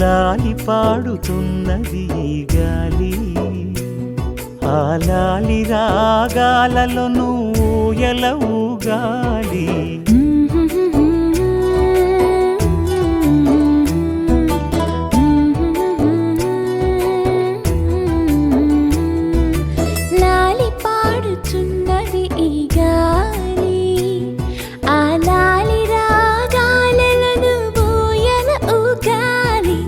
లాలి పాడుతున్నది గాలి, ఆ లాలి రాగాలలో నువ్వు ఎలవుగాలి. లాలి పాడుతున్నది ఈ గాలి, ఆ లాలి రాగాలలో నువ్వు ఎలవుగాలి.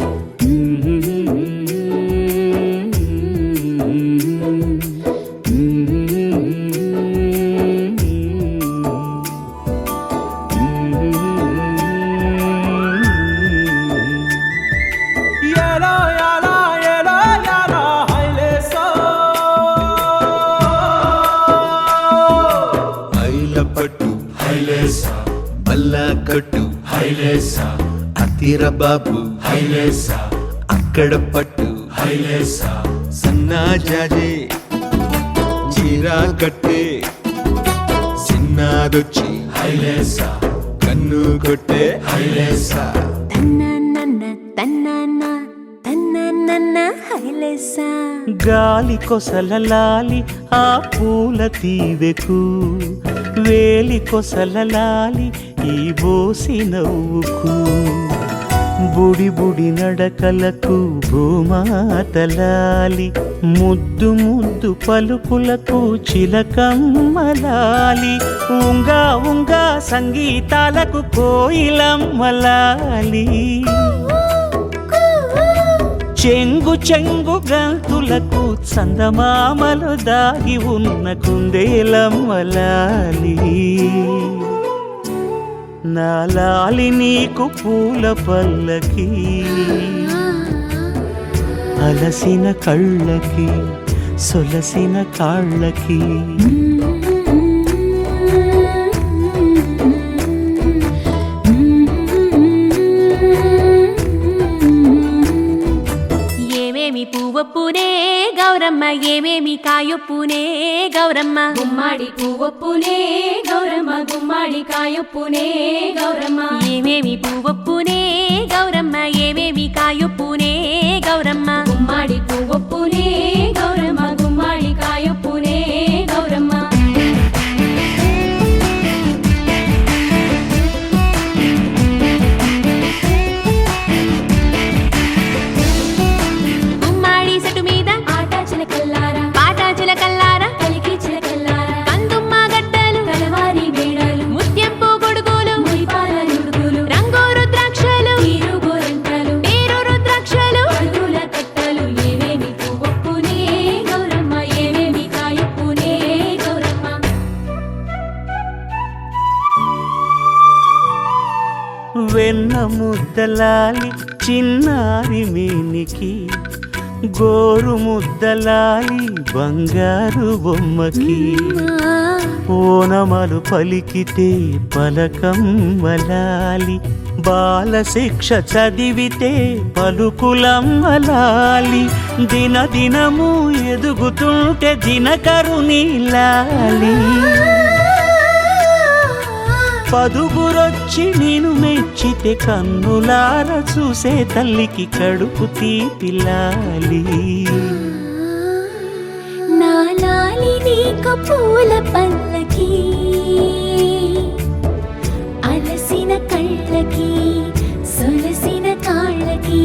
పట్టు హైలేసా, బల్లా కట్టు హైలేసా, అతిర బాబు హైలేసా, అక్కడ పట్టు హైలేసా, సన్నా జాజే చీరా కట్టే, చిన్నాదొచ్చి హైలేసా, కన్ను కొట్టే హైలేసా. తన్నన్న తన్నన్న తన్నన్న హైలేసా. గాలి కొసల లాలి ఆ పూల తీవెకు, వేలి కొసల లాలి ఈ బోసి నవ్వుకు, బుడి బుడి నడకలకు భూమాతలాలి, ముద్దు ముద్దు పలుకులకు చిలకమ్మలాలి, ఉంగా ఉంగా సంగీతాలకు కోయిలమ్మలాలి, చెంగు చెంగు గంతులకు చందమామలు దాగి ఉన్న కుందేలమ్మలాలి. నా లాలి నీకు పూల పల్లకి, అలసిన కళ్ళకి సొలసిన కాళ్ళకి. ఏమేమి పువ్వొప్పునే గౌరమ్మ, ఏమేమి కాయొప్పునే గౌరమ్మ, గుమ్మాడి పువ్వొప్పునే గౌరమ్మ, గుమ్మాడి కాయొప్పునే గౌరమ్మ. ఏమేమి పువ్వొప్పునే గౌరమ్మ, ఏమేమి కాయొప్పునే గౌరమ్మ, గుమ్మాడి పువ్వొప్పునే గౌరమ్మ, గుమ్మాడి కాయొప్పునే గౌరమ్మ. గుమ్మాడి చెట్టు మీద ఆట చిలకల్లారా, పాట చిలకల్లారా, కలికి చిలకల్లారా, కందుమ్మ గడ్డలు కలవారి మేడలు, ముత్యంపు గొడుగులు, మురిపాల నుడుగులు, రంగు రుద్రాక్షలు, తీరు గోరంటలు, పేరు రుద్రాక్షలు, అడుగుల కట్టలు. ఏమేమి పువ్వొప్పునే గౌరమ్మ, ఏమేమి కాయొప్పునే గౌరమ్మ. వెన్న ముద్దలాలి చిన్నారి మేనికి, గోరు ముద్దలాలి బంగారు బొమ్మకి, ఓనమలు పలికితే పలకమ్మలాలి, బాల శిక్ష చదివితే పలుకులమ్మలాలి, దిన దినము ఎదుగుతుంటే దినకరుని లాలి, పదుగురొచ్చి నేను మెచ్చితే కన్నులార చూసే తల్లికి కడుపు తీపిలాలి. నా లాలి నీకు పూల పల్లకి, అలసిన కళ్ళకి సొలసిన కాళ్ళకి.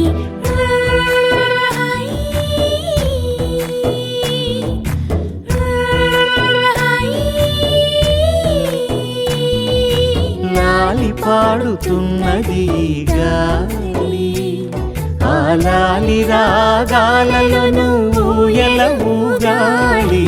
లాలి పాడుతున్నది గాలి, ఆ లాలి రాగాలలో నువ్వు ఎలవుగాలి.